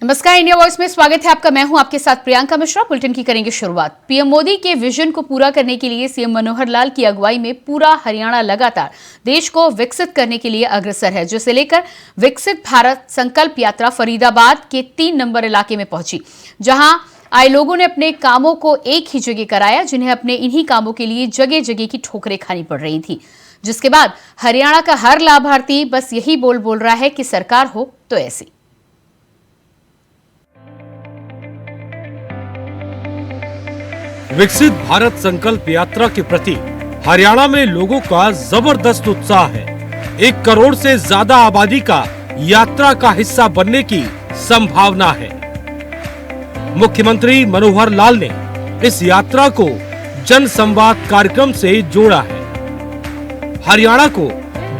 नमस्कार, India voice में स्वागत है आपका। मैं हूं आपके साथ प्रियंका मिश्रा। बुलेटिन की करेंगे शुरुआत। पीएम मोदी के विजन को पूरा करने के लिए सीएम मनोहर लाल की अगुवाई में पूरा हरियाणा लगातार देश को विकसित करने के लिए अग्रसर है, जिसे लेकर विकसित भारत संकल्प यात्रा फरीदाबाद के 3 नंबर इलाके में पहुंची, जहां आए लोगों ने अपने कामों को एक ही जगह कराया, जिन्हें अपने इन्हीं कामों के लिए जगह जगह की ठोकरें खानी पड़ रही थी। जिसके बाद हरियाणा का हर लाभार्थी बस यही बोल रहा है कि सरकार हो तो ऐसी। विकसित भारत संकल्प यात्रा के प्रति हरियाणा में लोगों का जबरदस्त उत्साह है। 1 करोड़ से ज्यादा आबादी का यात्रा का हिस्सा बनने की संभावना है। मुख्यमंत्री मनोहर लाल ने इस यात्रा को जन संवाद कार्यक्रम से जोड़ा है। हरियाणा को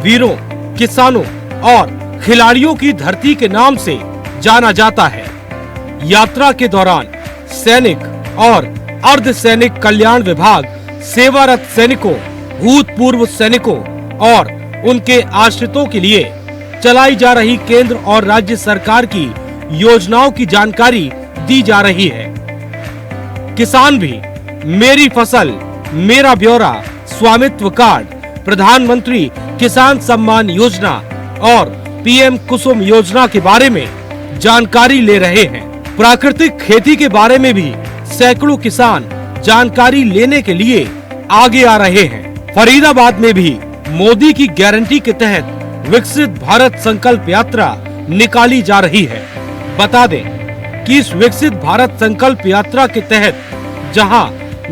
वीरों, किसानों और खिलाड़ियों की धरती के नाम से जाना जाता है। यात्रा के दौरान सैनिक और अर्धसैनिक कल्याण विभाग सेवारत सैनिकों, भूतपूर्व सैनिकों और उनके आश्रितों के लिए चलाई जा रही केंद्र और राज्य सरकार की योजनाओं की जानकारी दी जा रही है। किसान भी मेरी फसल मेरा ब्यौरा, स्वामित्व कार्ड, प्रधानमंत्री किसान सम्मान योजना और पीएम कुसुम योजना के बारे में जानकारी ले रहे हैं। प्राकृतिक खेती के बारे में भी सैकड़ों किसान जानकारी लेने के लिए आगे आ रहे हैं। फरीदाबाद में भी मोदी की गारंटी के तहत विकसित भारत संकल्प यात्रा निकाली जा रही है। बता दें कि इस विकसित भारत संकल्प यात्रा के तहत जहां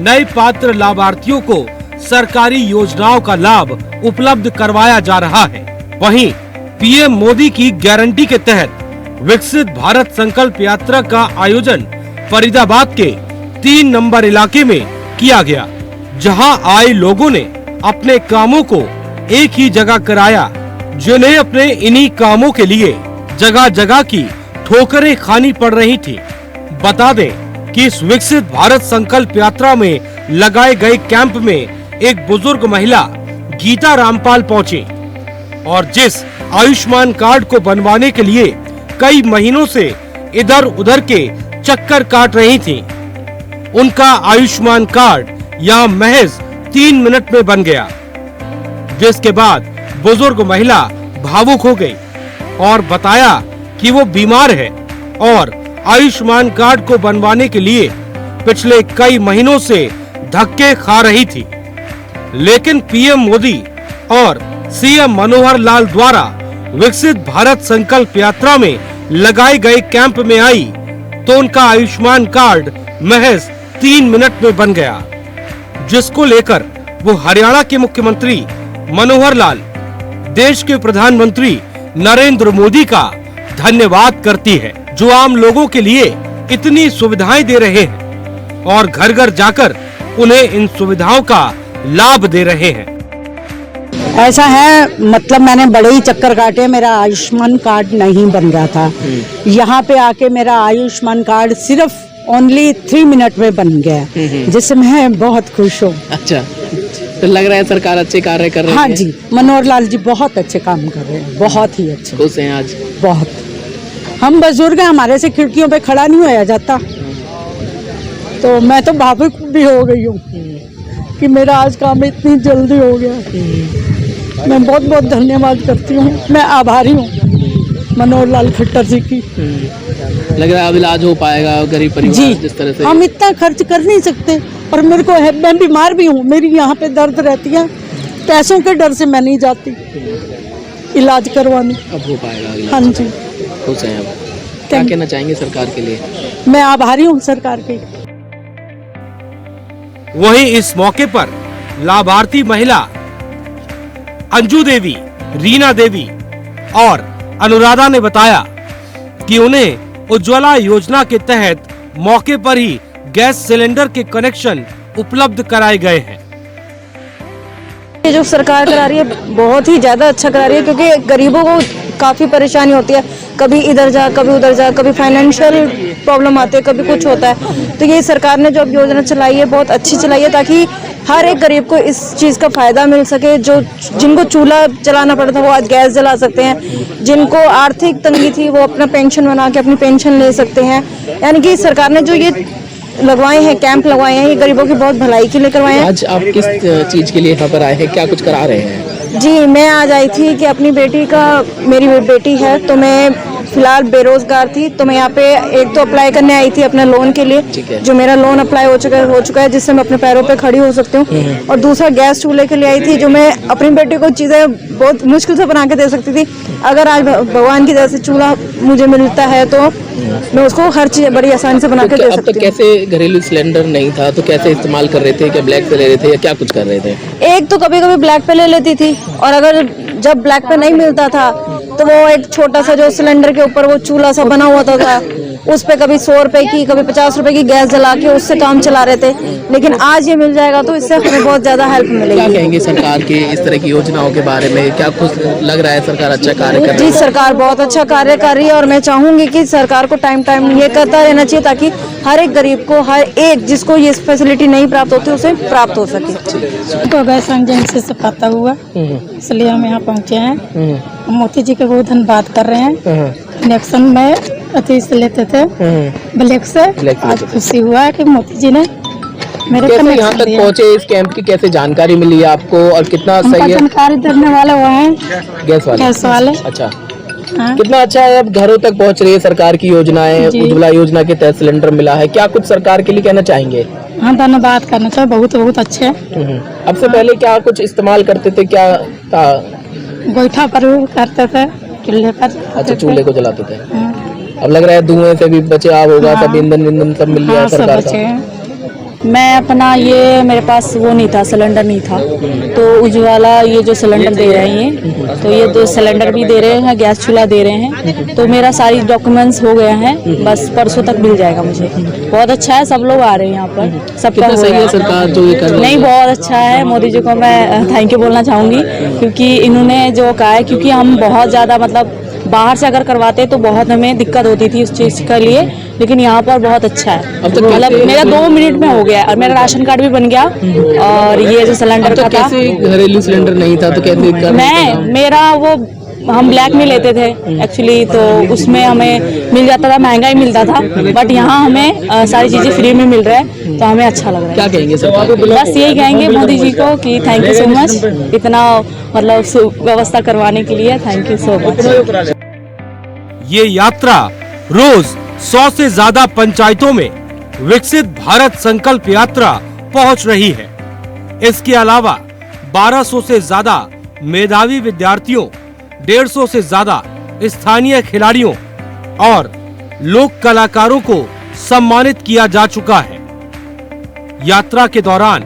नए पात्र लाभार्थियों को सरकारी योजनाओं का लाभ उपलब्ध करवाया जा रहा है, वहीं पीएम मोदी की गारंटी के तहत विकसित भारत संकल्प यात्रा का आयोजन फरीदाबाद के 3 नंबर इलाके में किया गया, जहां आए लोगों ने अपने कामों को एक ही जगह कराया, जिन्हें अपने इन्हीं कामों के लिए जगह जगह की ठोकरें खानी पड़ रही थी। बता दें कि इस विकसित भारत संकल्प यात्रा में लगाए गए कैंप में एक बुजुर्ग महिला गीता रामपाल पहुंची और जिस आयुष्मान कार्ड को बनवाने के लिए कई महीनों से इधर उधर के चक्कर काट रही थी, उनका आयुष्मान कार्ड यहाँ महज 3 मिनट में बन गया। जिसके बाद बुजुर्ग महिला भावुक हो गई और बताया कि वो बीमार है और आयुष्मान कार्ड को बनवाने के लिए पिछले कई महीनों से धक्के खा रही थी, लेकिन पीएम मोदी और सीएम मनोहर लाल द्वारा विकसित भारत संकल्प यात्रा में लगाए गए कैंप में आई तो उनका आयुष्मान कार्ड महज 3 मिनट में बन गया, जिसको लेकर वो हरियाणा के मुख्यमंत्री मनोहर लाल, देश के प्रधानमंत्री नरेंद्र मोदी का धन्यवाद करती है, जो आम लोगों के लिए इतनी सुविधाएं दे रहे हैं और घर घर जाकर उन्हें इन सुविधाओं का लाभ दे रहे हैं। ऐसा है, मतलब मैंने बड़े ही चक्कर काटे, मेरा आयुष्मान कार्ड नहीं बन रहा था। यहाँ पे आके मेरा आयुष्मान कार्ड सिर्फ ओनली 3 मिनट में बन गया, जिससे मैं बहुत खुश हूँ। अच्छा, तो लग रहा है सरकार अच्छे कार्य कर रही है। हाँ जी, मनोहर लाल जी बहुत अच्छे काम कर रहे हैं, बहुत ही अच्छे। खुश हैं आज बहुत। हम बुजुर्ग हैं, हमारे से खिड़कियों पे खड़ा नहीं होया जाता, तो मैं तो भावुक भी हो गई हूँ कि मेरा आज काम इतनी जल्दी हो गया। मैं बहुत बहुत धन्यवाद करती हूँ, मैं आभारी हूँ मनोहर लाल खट्टर जी की। लग रहा है अब इलाज हो पाएगा गरीब परिवार जी, जिस तरह से। हम इतना खर्च कर नहीं सकते और मेरे को है, मैं बीमार भी हूँ, मेरी यहाँ पे दर्द रहती है, पैसों के डर से मैं नहीं जाती इलाज करवाने। अब हो पाएगा इलाज। हाँ जी, खुश हैं अब। क्या कहना चाहेंगे सरकार के लिए? मैं आभारी हूँ सरकार की। वहीं इस मौके पर लाभार्थी महिला अंजू देवी, रीना देवी और अनुराधा ने बताया कि उन्हें उज्ज्वला योजना के तहत मौके पर ही गैस सिलेंडर के कनेक्शन उपलब्ध कराए गए हैं। ये जो सरकार करा रही है बहुत ही ज्यादा अच्छा करा रही है, क्योंकि गरीबों को काफी परेशानी होती है, कभी इधर जा कभी उधर जा, कभी फाइनेंशियल प्रॉब्लम आती है, कभी कुछ होता है। तो ये सरकार ने जो अब योजना चलाई है बहुत अच्छी चलाई है, ताकि हर एक गरीब को इस चीज़ का फ़ायदा मिल सके। जो जिनको चूल्हा जलाना पड़ता था वो आज गैस जला सकते हैं, जिनको आर्थिक तंगी थी वो अपना पेंशन बना के अपनी पेंशन ले सकते हैं। यानी कि सरकार ने जो ये लगवाए हैं, कैंप लगवाए हैं, ये गरीबों की बहुत भलाई के लिए करवाए हैं। आज आप किस चीज़ के लिए यहाँ पर आए हैं, क्या कुछ करा रहे हैं? जी, मैं आज आई थी कि अपनी बेटी का, मेरी बेटी है तो मैं फिलहाल बेरोजगार थी, तो मैं यहाँ पे एक तो अप्लाई करने आई थी अपने लोन के लिए, जो मेरा लोन अप्लाई हो चुका है जिससे मैं अपने पैरों पे खड़ी हो सकती हूँ। और दूसरा गैस चूल्हे के लिए आई थी, जो मैं अपनी बेटी को चीज़ें बहुत मुश्किल से बना के दे सकती थी। अगर आज भगवान की तरह से चूल्हा मुझे मिलता है तो मैं उसको हर चीज़ बड़ी आसानी से बना के दे सकती हूँ। कैसे घरेलू सिलेंडर नहीं था तो कैसे इस्तेमाल कर रहे थे, क्या ब्लैक पे ले रहे थे या क्या कुछ कर रहे थे? एक तो कभी कभी ब्लैक पे ले लेती थी, और अगर जब ब्लैक पे नहीं मिलता था तो वो एक छोटा सा जो सिलेंडर के ऊपर वो चूल्हा सा बना हुआ था उस पे कभी 100 रुपए की, कभी 50 रुपए की गैस जला के उससे काम चला रहे थे। लेकिन आज ये मिल जाएगा तो इससे हमें बहुत ज्यादा हेल्प मिलेगी। क्या कहेंगे सरकार के इस तरह की योजनाओं के बारे में, क्या कुछ लग रहा है सरकार अच्छा कार्य कर रही है? जी, सरकार बहुत अच्छा कार्य कर रही है और मैं चाहूंगी कि सरकार को टाइम टाइम ये करता रहना चाहिए ताकि हर एक गरीब को, हर एक जिसको ये फैसिलिटी नहीं प्राप्त होती उसे प्राप्त हो सके। तो गैस एजेंसी से पता हुआ इसलिए हम यहाँ पहुँचे हैं। मोदी जी का बहुत धन्यवाद कर रहे हैं। इलेक्शन में अति से लेते थे ब्लैक से, आज खुशी हुआ कि मोदी जी ने मेरे कैसे यहाँ तक पहुँचे, इस कैंप की कैसे जानकारी मिली आपको और कितना सही है? जानकारी देने वाले वो हैं गैस वाले। अच्छा, हाँ। कितना अच्छा है, अब घरों तक पहुँच रही है सरकार की योजनाएं। उज्ज्वला योजना के तहत सिलेंडर मिला है, क्या कुछ सरकार के लिए कहना चाहेंगे? हाँ, धन्यवाद करना चाहिए, बहुत बहुत अच्छे। अब से पहले क्या कुछ इस्तेमाल करते थे, क्या था? गोईठा पर करते थे, चूल्हे पर। अच्छा, चूल्हे को जलाते थे। अब लग रहा है धुएं से भी बचाव होगा, सब ईंधन सब मिल गया सरकार का। मैं अपना ये, मेरे पास वो नहीं था, सिलेंडर नहीं था, तो उज्ज्वला ये जो सिलेंडर दे रहे हैं तो ये 2 सिलेंडर भी दे रहे हैं, गैस चूल्हा दे रहे हैं, तो मेरा सारी डॉक्यूमेंट्स हो गए हैं, बस परसों तक मिल जाएगा मुझे। बहुत अच्छा है, सब लोग आ रहे हैं यहाँ पर, सबका सही है सरकार जो ये कर रही है। नहीं, बहुत अच्छा है। मोदी जी को मैं थैंक यू बोलना चाहूँगी क्योंकि इन्होंने जो कहा है, क्योंकि हम बहुत ज़्यादा मतलब बाहर से अगर करवाते तो बहुत हमें दिक्कत होती थी उस चीज़ के लिए, लेकिन यहाँ पर बहुत अच्छा है। मतलब मेरा 2 मिनट में हो गया और मेरा राशन कार्ड भी बन गया। और ये जो सिलेंडर का था, घरेलू सिलेंडर नहीं था तो कैसे मेरा वो हम ब्लैक में लेते थे एक्चुअली, तो उसमें हमें मिल जाता था, महंगा ही मिलता था, बट यहाँ हमें सारी चीज़ें फ्री में मिल रहा है तो हमें अच्छा लग रहा है। क्या कहेंगे सरकार? बस यही कहेंगे मोदी जी को कि थैंक यू सो मच, इतना मतलब व्यवस्था करवाने के लिए थैंक यू सो मच। ये यात्रा रोज 100 से ज्यादा पंचायतों में विकसित भारत संकल्प यात्रा पहुंच रही है। इसके अलावा 1200 से ज्यादा मेधावी विद्यार्थियों, 150 से ज्यादा स्थानीय खिलाड़ियों और लोक कलाकारों को सम्मानित किया जा चुका है। यात्रा के दौरान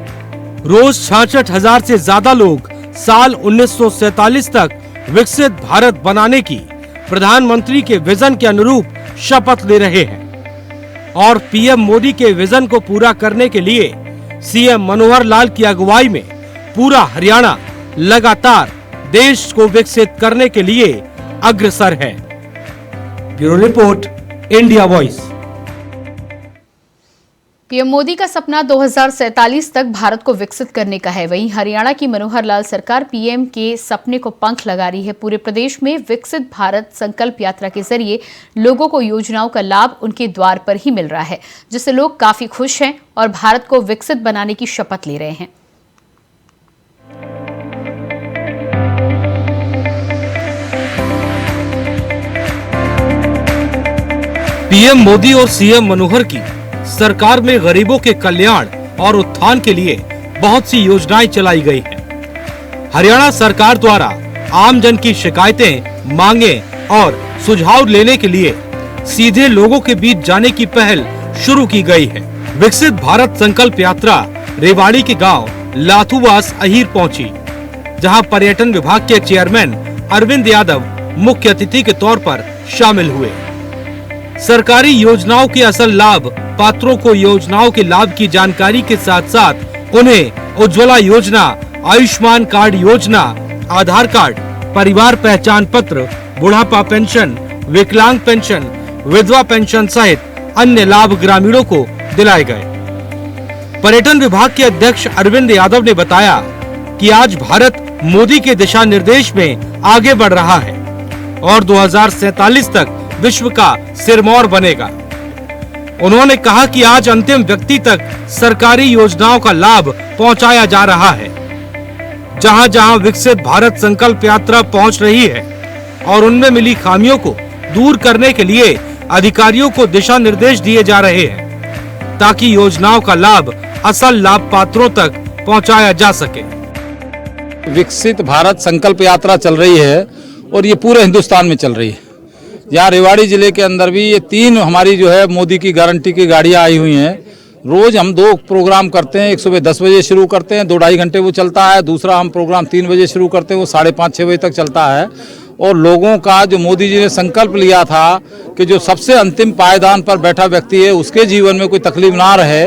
रोज 66,000 से ज्यादा लोग साल 1947 तक विकसित भारत बनाने की प्रधानमंत्री के विजन के अनुरूप शपथ ले रहे हैं और पीएम मोदी के विजन को पूरा करने के लिए सीएम मनोहर लाल की अगुवाई में पूरा हरियाणा लगातार देश को विकसित करने के लिए अग्रसर है। Bureau report, India voice. PM Modi का सपना 2047 तक भारत को विकसित करने का है। वहीं हरियाणा की मनोहर लाल सरकार पीएम के सपने को पंख लगा रही है। पूरे प्रदेश में विकसित भारत संकल्प यात्रा के जरिए लोगों को योजनाओं का लाभ उनके द्वार पर ही मिल रहा है, जिससे लोग काफी खुश हैं और भारत को विकसित बनाने की शपथ ले रहे हैं। पीएम मोदी और सीएम मनोहर की सरकार में गरीबों के कल्याण और उत्थान के लिए बहुत सी योजनाएं चलाई गई हैं। हरियाणा सरकार द्वारा आम जन की शिकायतें, मांगे और सुझाव लेने के लिए सीधे लोगों के बीच जाने की पहल शुरू की गई है। विकसित भारत संकल्प यात्रा रेवाड़ी के गांव लाथुवास अहीर पहुंची, जहां पर्यटन विभाग के चेयरमैन अरविंद यादव मुख्य अतिथि के तौर पर शामिल हुए। सरकारी योजनाओं के असल लाभ पात्रों को योजनाओं के लाभ की जानकारी के साथ साथ उन्हें उज्ज्वला योजना, आयुष्मान कार्ड योजना, आधार कार्ड, परिवार पहचान पत्र, बुढ़ापा पेंशन, विकलांग पेंशन, विधवा पेंशन सहित अन्य लाभ ग्रामीणों को दिलाए गए। पर्यटन विभाग के अध्यक्ष अरविंद यादव ने बताया कि आज भारत मोदी के दिशा निर्देश में आगे बढ़ रहा है और 2047 तक विश्व का सिरमौर बनेगा। उन्होंने कहा कि आज अंतिम व्यक्ति तक सरकारी योजनाओं का लाभ पहुंचाया जा रहा है। जहां-जहां विकसित भारत संकल्प यात्रा पहुंच रही है और उनमें मिली खामियों को दूर करने के लिए अधिकारियों को दिशा निर्देश दिए जा रहे हैं ताकि योजनाओं का लाभ असल लाभ पात्रों तक पहुंचाया जा सके। विकसित भारत संकल्प यात्रा चल रही है और ये पूरे हिंदुस्तान में चल रही है। यहाँ रेवाड़ी जिले के अंदर भी ये 3 हमारी जो है मोदी की गारंटी की गाड़ियाँ आई हुई हैं। रोज हम 2 प्रोग्राम करते हैं, एक सुबह 10 बजे शुरू करते हैं, 2-2.5 घंटे वो चलता है। दूसरा हम प्रोग्राम 3 बजे शुरू करते हैं, वो 5:30-6 बजे तक चलता है। और लोगों का जो मोदी जी ने संकल्प लिया था कि जो सबसे अंतिम पायदान पर बैठा व्यक्ति है उसके जीवन में कोई तकलीफ ना रहे,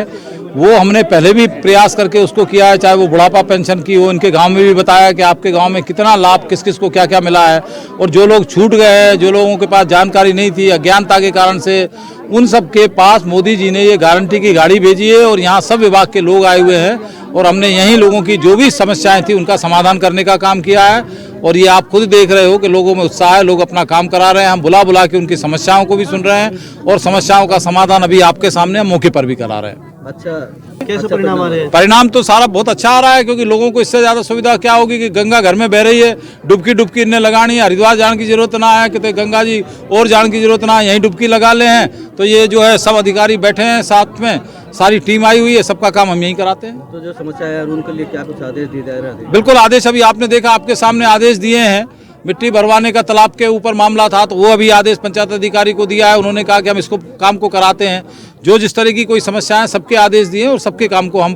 वो हमने पहले भी प्रयास करके उसको किया है। चाहे वो बुढ़ापा पेंशन की हो, इनके गांव में भी बताया कि आपके गांव में कितना लाभ किस किस को क्या क्या मिला है। और जो लोग छूट गए हैं, जो लोगों के पास जानकारी नहीं थी, अज्ञानता के कारण से, उन सब के पास मोदी जी ने ये गारंटी की गाड़ी भेजी है और यहाँ सब विभाग के लोग आए हुए हैं और हमने यहीं लोगों की जो भी समस्याएं थी उनका समाधान करने का काम किया है। और ये आप खुद देख रहे हो कि लोगों में उत्साह है, लोग अपना काम करा रहे हैं। हम बुला बुला के उनकी समस्याओं को भी सुन रहे हैं और समस्याओं का समाधान अभी आपके सामने हम मौके पर भी करा रहे हैं। अच्छा, कैसे परिणाम आ रहे हैं? परिणाम तो सारा बहुत अच्छा आ रहा है, क्योंकि लोगों को इससे ज्यादा सुविधा क्या होगी कि गंगा घर में बह रही है, डुबकी इन्हें लगानी है, हरिद्वार जाने की जरूरत ना है, कि गंगा जी और जाने की जरूरत ना है, यहीं डुबकी लगा ले हैं। तो ये जो है सब अधिकारी बैठे हैं साथ में, सारी टीम आई हुई है, सबका काम हम यहीं कराते हैं। तो जो समस्या है उनके लिए क्या कुछ आदेश दिए जा रहे हैं? बिल्कुल आदेश अभी आपने देखा, आपके सामने आदेश दिए हैं। मिट्टी भरवाने का तालाब के ऊपर मामला था तो वो अभी आदेश पंचायत अधिकारी को दिया है। उन्होंने कहा कि हम इसको काम को कराते हैं। जो जिस तरह की कोई समस्या है सबके आदेश दिए और सबके काम को हम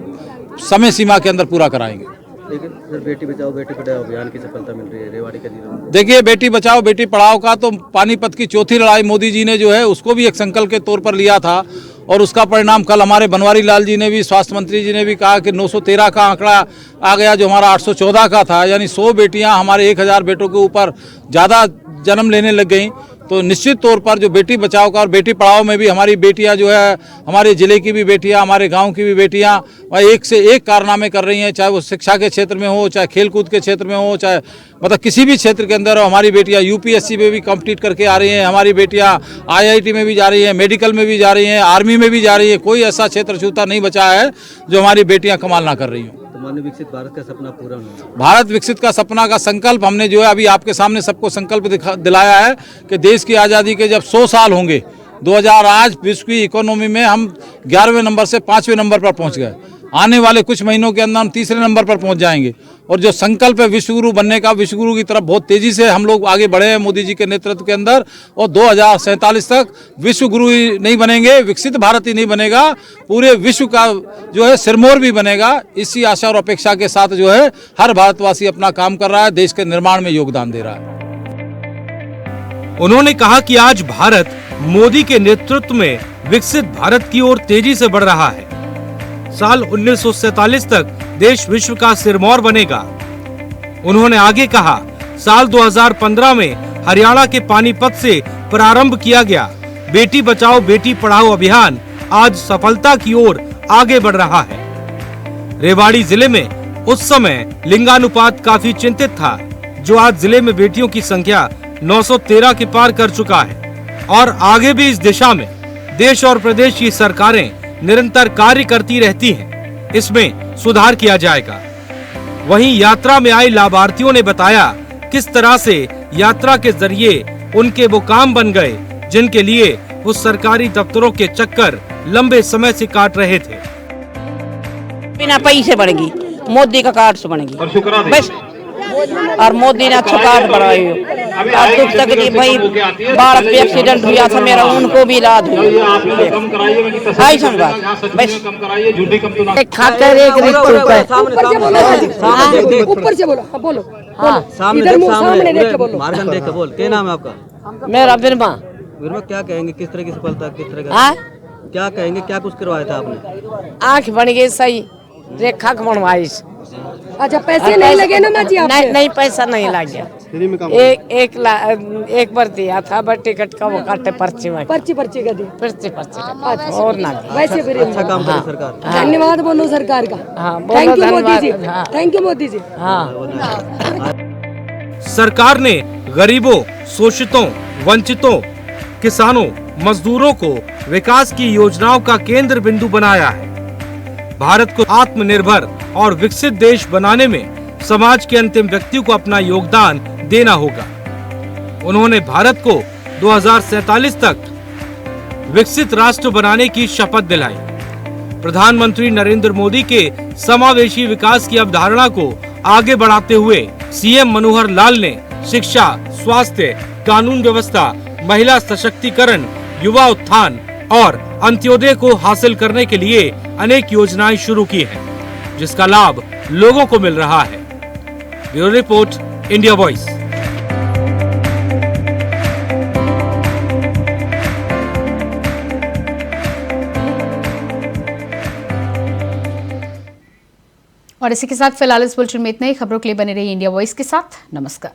समय सीमा के अंदर पूरा कराएंगे। लेकिन सर, बेटी बचाओ बेटी पढ़ाओ अभियान की सफलता मिल रही है रेवाड़ी के जिले में। देखिए, बेटी बचाओ बेटी पढ़ाओ का तो पानीपत की चौथी लड़ाई मोदी जी ने जो है उसको भी एक संकल्प के तौर पर लिया था और उसका परिणाम कल हमारे बनवारी लाल जी ने भी, स्वास्थ्य मंत्री जी ने भी कहा कि 913 का आंकड़ा आ गया, जो हमारा 814 का था। यानी 100 बेटियां हमारे 1000 बेटों के ऊपर ज़्यादा जन्म लेने लग गई। तो निश्चित तौर पर जो बेटी बचाओ का और बेटी पढ़ाओ में भी हमारी बेटियां जो है, हमारे ज़िले की भी बेटियां, हमारे गांव की भी बेटियां एक से एक कारनामे कर रही हैं, चाहे वो शिक्षा के क्षेत्र में हो, चाहे खेलकूद के क्षेत्र में हो, चाहे मतलब किसी भी क्षेत्र के अंदर हो। हमारी बेटियां यूपीएससी में भी कम्पीट करके आ रही हैं, हमारी बेटियां IIT में भी जा रही हैं, मेडिकल में भी जा रही हैं, आर्मी में भी जा रही है। कोई ऐसा क्षेत्र छूता नहीं बचा है जो हमारी बेटियां कमाल ना कर रही हों। मानव विकसित भारत का सपना पूरा होना, भारत विकसित का सपना का संकल्प हमने जो है अभी आपके सामने सबको संकल्प दिलाया है कि देश की आज़ादी के जब 100 साल होंगे, 2000 आज विश्व की इकोनॉमी में हम 11वें नंबर से 5वें नंबर पर पहुंच गए। आने वाले कुछ महीनों के अंदर हम 3रे नंबर पर पहुंच जाएंगे। और जो संकल्प है विश्वगुरु बनने का, विश्वगुरु की तरफ बहुत तेजी से हम लोग आगे बढ़े हैं मोदी जी के नेतृत्व के अंदर। और 2047 तक विश्वगुरु ही नहीं बनेंगे, विकसित भारत ही नहीं बनेगा, पूरे विश्व का जो है सिरमौर भी बनेगा। इसी आशा और अपेक्षा के साथ जो है हर भारतवासी अपना काम कर रहा है, देश के निर्माण में योगदान दे रहा है। उन्होंने कहा कि आज भारत मोदी के नेतृत्व में विकसित भारत की ओर तेजी से बढ़ रहा है। साल 1947 तक देश विश्व का सिरमौर बनेगा। उन्होंने आगे कहा, साल 2015 में हरियाणा के पानीपत से प्रारंभ किया गया बेटी बचाओ बेटी पढ़ाओ अभियान आज सफलता की ओर आगे बढ़ रहा है। रेवाड़ी जिले में उस समय लिंगानुपात काफी चिंतित था, जो आज जिले में बेटियों की संख्या 913 के पार कर चुका है और आगे भी इस दिशा में देश और प्रदेश की सरकारें निरंतर कार्य करती रहती हैं। इसमें सुधार किया जाएगा। वहीं यात्रा में आए लाभार्थियों ने बताया किस तरह से यात्रा के जरिए उनके वो काम बन गए जिनके लिए वो सरकारी दफ्तरों के चक्कर लंबे समय से काट रहे थे। बिना पैसे बढ़ेगी, मोदी का कार्ड से बनेगी बस। और मोदी ने अच्छा कार्ड बनाई हो। और दुख तकलीफ भाई, बाढ़ पे एक्सीडेंट हुआ था मेरा, उनको भी इलाज हुआ। आई बात बस। खाकर एक ऊपर से बोलो, बोलो सामने देख के बोलो। मार्गन देख के बोल। क्या नाम है आपका? मेरा बिरमा। बिरमा, क्या कहेंगे, किस तरह की सफलता, किस तरह का क्या कहेंगे, क्या कुछ करवाया था आपने? आँख बन गई सही, रेखा बनवाई। अच्छा पैसे नहीं लगे ना माँ जी आपके? नहीं नहीं पैसा नहीं लग गया। एक बार दिया था बट टिकट का वो काटे पर्ची में पर्ची का दी। पर्ची और ना वैसे फिर अच्छा काम करे सरकार। धन्यवाद बोलो सरकार का। हाँ, थैंक यू बोलो मोदी जी। धन्यवाद। Thank you Modi ji. हाँ सरकार ने गरीबों, शोषितों, वंचितों, किसानों, मजदूरों को विकास की योजनाओं का केंद्र बिंदु बनाया है। भारत को आत्मनिर्भर और विकसित देश बनाने में समाज के अंतिम व्यक्ति को अपना योगदान देना होगा। उन्होंने भारत को 2047 तक विकसित राष्ट्र बनाने की शपथ दिलाई। प्रधानमंत्री नरेंद्र मोदी के समावेशी विकास की अवधारणा को आगे बढ़ाते हुए सीएम मनोहर लाल ने शिक्षा, स्वास्थ्य, कानून व्यवस्था, महिला सशक्तिकरण, युवा उत्थान और अंत्योदय को हासिल करने के लिए अनेक योजनाएं शुरू की हैं, जिसका लाभ लोगों को मिल रहा है। Bureau report, India voice. और इसी के साथ फिलहाल इस बुलेटिन में इतना ही। खबरों के लिए बने रहिए इंडिया वॉइस के साथ। नमस्कार।